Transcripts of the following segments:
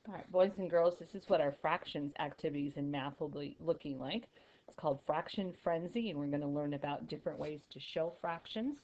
All right, boys and girls, this is what our fractions activities in math will be looking like. It's called Fraction Frenzy, and we're going to learn about different ways to show fractions,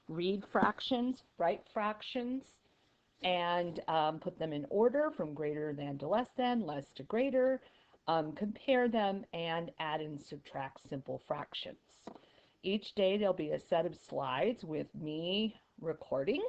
read fractions, write fractions, and put them in order from greater than to less to greater, compare them, and add and subtract simple fractions. Each day there'll be a set of slides with me recording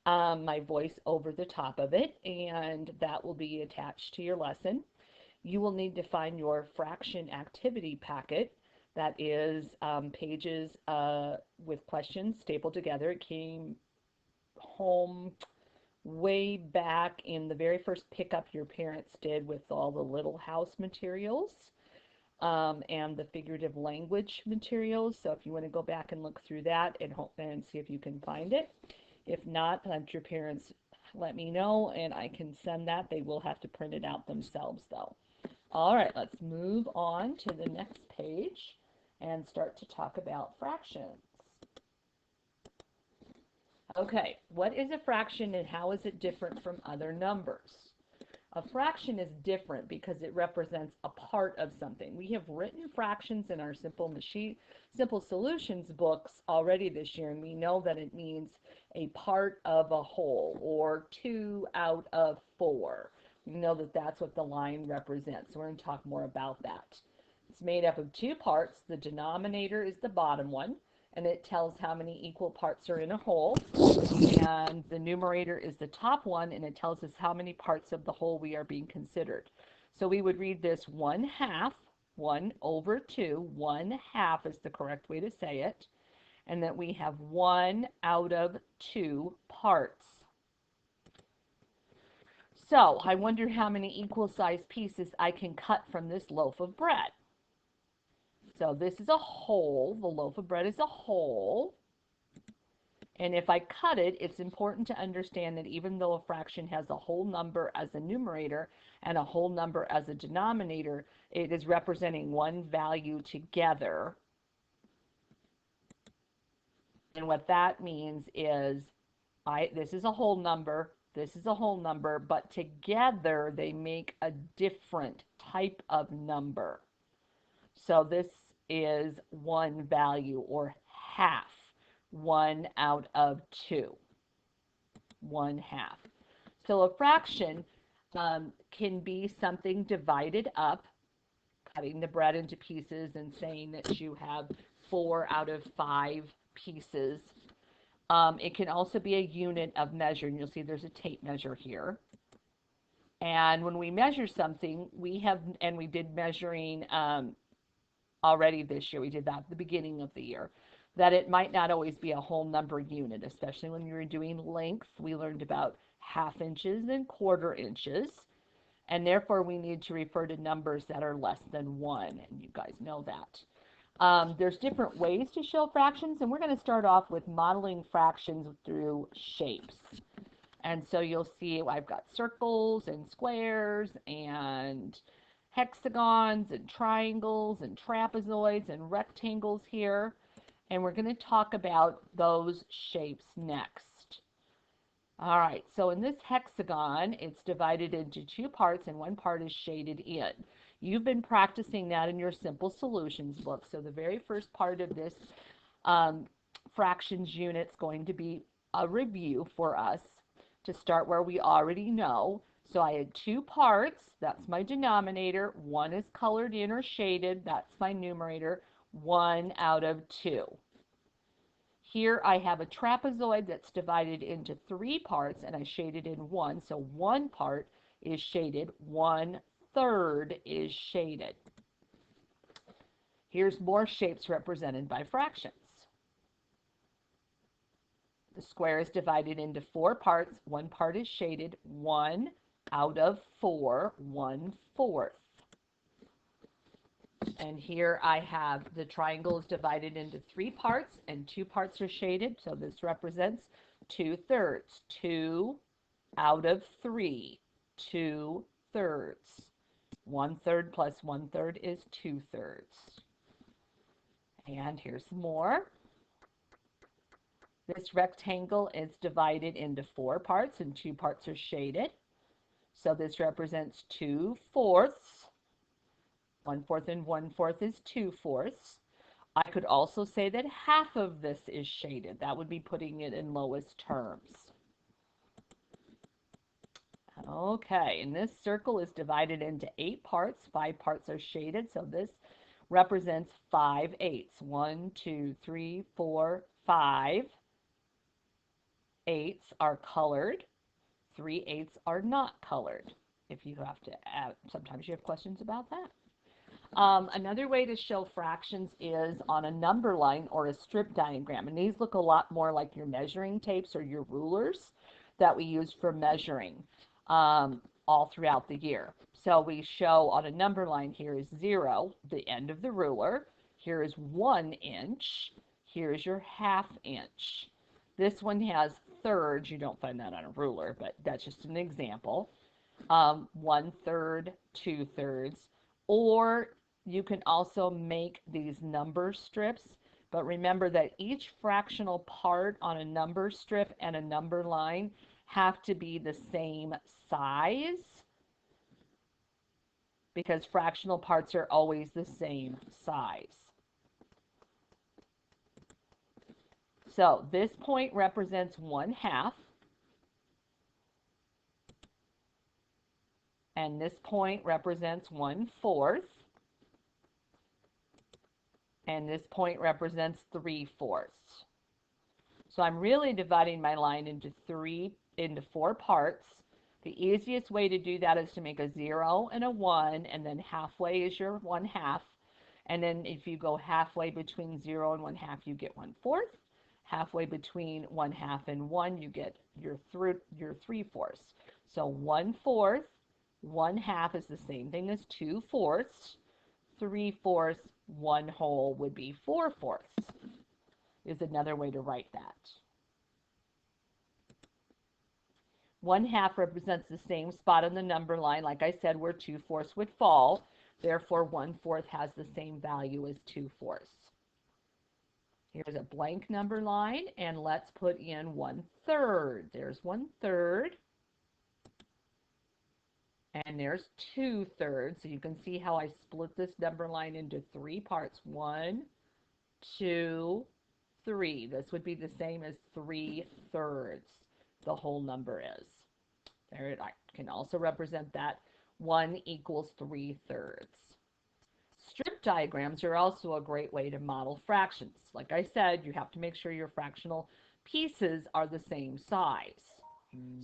my voice over the top of it, and that will be attached to your lesson. You will need to find your fraction activity packet. That is pages with questions stapled together. It came home way back in the very first pickup your parents did with all the Little House materials and the figurative language materials. So if you want to go back and look through that and see if you can find it. If not, let your parents let me know and I can send that. They will have to print it out themselves though. All right, let's move on to the next page and start to talk about fractions. Okay, what is a fraction and how is it different from other numbers? A fraction is different because it represents a part of something. We have written fractions in our Simple Solutions books already this year, and we know that it means a part of a whole, or 2 out of 4. We know that that's what the line represents. So we're going to talk more about that. It's made up of 2 parts. The denominator is the bottom one, and it tells how many equal parts are in a whole. And the numerator is the top one, and it tells us how many parts of the whole we are being considered. So we would read this 1/2, 1 over 2, 1/2 is the correct way to say it, and that we have 1 out of 2 parts. So I wonder how many equal sized pieces I can cut from this loaf of bread. So this is a whole, the loaf of bread is a whole. And if I cut it, it's important to understand that even though a fraction has a whole number as a numerator and a whole number as a denominator, it is representing one value together. And what that means is this is a whole number, this is a whole number, but together they make a different type of number. So this is one value, or half. 1 out of 2, 1/2. So a fraction can be something divided up, cutting the bread into pieces and saying that you have 4 out of 5 pieces. It can also be a unit of measure, and you'll see there's a tape measure here. And when we measure something, we did measuring already this year, we did that at the beginning of the year, that it might not always be a whole number unit, especially when we were doing length. We learned about 1/2 inches and 1/4 inches, and therefore we need to refer to numbers that are less than 1, and you guys know that. There's different ways to show fractions, and we're going to start off with modeling fractions through shapes. And so you'll see I've got circles and squares and hexagons and triangles and trapezoids and rectangles here. And we're going to talk about those shapes next. All right, so in this hexagon, it's divided into 2 parts and one part is shaded in. You've been practicing that in your Simple Solutions book. So the very first part of this fractions unit is going to be a review for us to start where we already know. So I had 2 parts, that's my denominator. 1 is colored in or shaded, that's my numerator. 1 out of 2. Here I have a trapezoid that's divided into 3 parts, and I shaded in 1. So 1 part is shaded, 1/3 is shaded. Here's more shapes represented by fractions. The square is divided into 4 parts. 1 part is shaded, 1 out of 4, 1/4. And here I have the triangle is divided into 3 parts and 2 parts are shaded. So this represents 2/3. 2 out of 3, 2/3. 1/3 plus 1/3 is 2/3. And here's more. This rectangle is divided into 4 parts and 2 parts are shaded. So this represents 2/4. 1/4 and 1/4 is 2/4. I could also say that half of this is shaded. That would be putting it in lowest terms. Okay, and this circle is divided into 8 parts. 5 parts are shaded, so this represents 5/8. 1, 2, 3, 4, 5 eighths are colored. 3/8 are not colored. If you have to add, sometimes you have questions about that. Another way to show fractions is on a number line or a strip diagram. And these look a lot more like your measuring tapes or your rulers that we use for measuring all throughout the year. So we show on a number line, here is 0, the end of the ruler. Here is 1 inch. Here is your 1/2 inch. This one has thirds. You don't find that on a ruler, but that's just an example. 1/3, 2/3, or you can also make these number strips, but remember that each fractional part on a number strip and a number line have to be the same size, because fractional parts are always the same size. So this point represents 1/2, and this point represents 1/4, and this point represents 3/4. So I'm really dividing my line into 4 parts. The easiest way to do that is to make a 0 and a 1, and then halfway is your 1/2. And then if you go halfway between 0 and 1/2, you get 1/4. Halfway between 1/2 and 1, you get your 3/4. So 1/4, 1/2 is the same thing as 2/4. 3/4, 1/2 would be 4/4. Is another way to write that. 1/2 represents the same spot on the number line, like I said, where 2/4 would fall. Therefore, 1/4 has the same value as 2/4. Here's a blank number line, and let's put in 1/3. There's 1/3. And there's 2/3. So you can see how I split this number line into 3 parts. 1, 2, 3. This would be the same as 3/3. The whole number is. There, I can also represent that 1 equals 3/3. Strip diagrams are also a great way to model fractions. Like I said, you have to make sure your fractional pieces are the same size.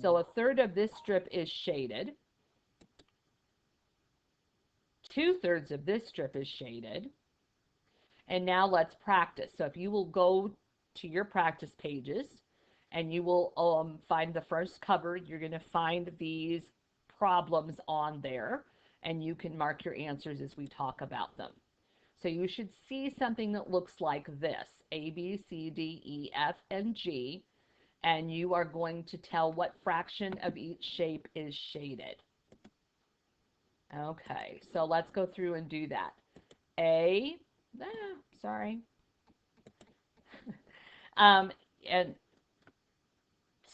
So 1/3 of this strip is shaded. 2/3 of this strip is shaded. And now let's practice. So if you will go to your practice pages and you will find the first cover, you're going to find these problems on there, and you can mark your answers as we talk about them. So you should see something that looks like this: A, B, C, D, E, F, and G, and you are going to tell what fraction of each shape is shaded. Okay, so let's go through and do that. And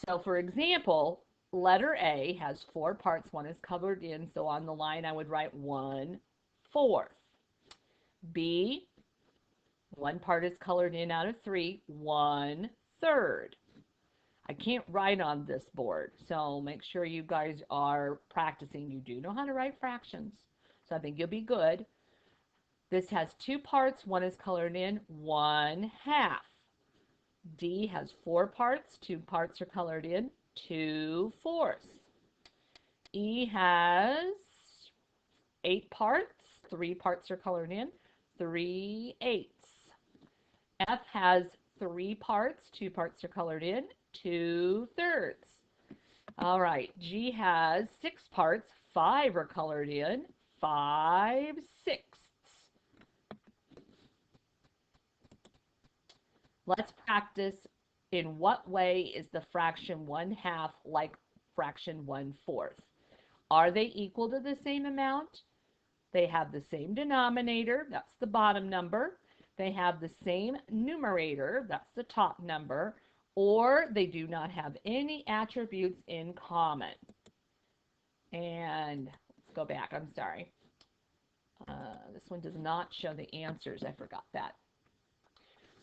so for example, letter A has 4 parts. 1 is colored in, so on the line I would write 1/4. B, 1 part is colored in out of 3, 1/3. I can't write on this board, so make sure you guys are practicing. You do know how to write fractions, so I think you'll be good. This has 2 parts. 1 is colored in, 1/2. D has 4 parts. 2 parts are colored in, 2/4. E has 8 parts. 3 parts are colored in, 3/8. F has 3 parts. 2 parts are colored in, 2/3. All right, G has 6 parts. 5 are colored in, 5/6. Let's practice. In what way is the fraction 1/2 like fraction 1/4? Are they equal to the same amount? They have the same denominator, that's the bottom number. They have the same numerator, that's the top number, or they do not have any attributes in common. And let's go back. I'm sorry. This one does not show the answers. I forgot that.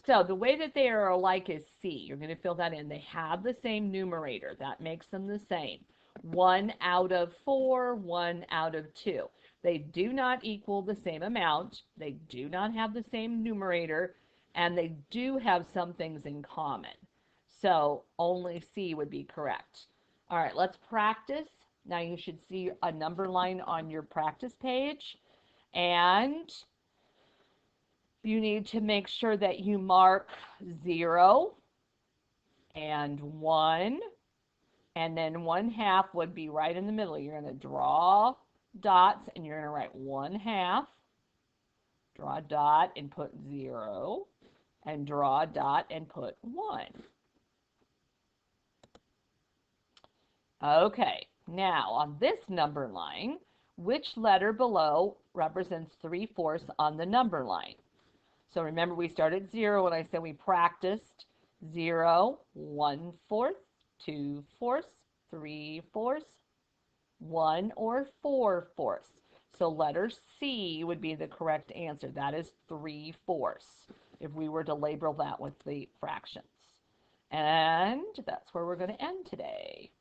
So the way that they are alike is C. You're going to fill that in. They have the same numerator. That makes them the same. 1 out of 4, 1 out of 2. They do not equal the same amount. They do not have the same numerator. And they do have some things in common. So only C would be correct. All right, let's practice. Now you should see a number line on your practice page. And you need to make sure that you mark 0 and 1, and then 1/2 would be right in the middle. You're going to draw dots, and you're going to write 1/2, draw a dot and put 0, and draw a dot and put 1. Okay, now on this number line, which letter below represents 3/4 on the number line? So remember, we started at 0 when I said we practiced 0, 1/4, 2/4, 3/4, 1 or 4/4. So letter C would be the correct answer. That is 3/4 if we were to label that with the fractions. And that's where we're going to end today.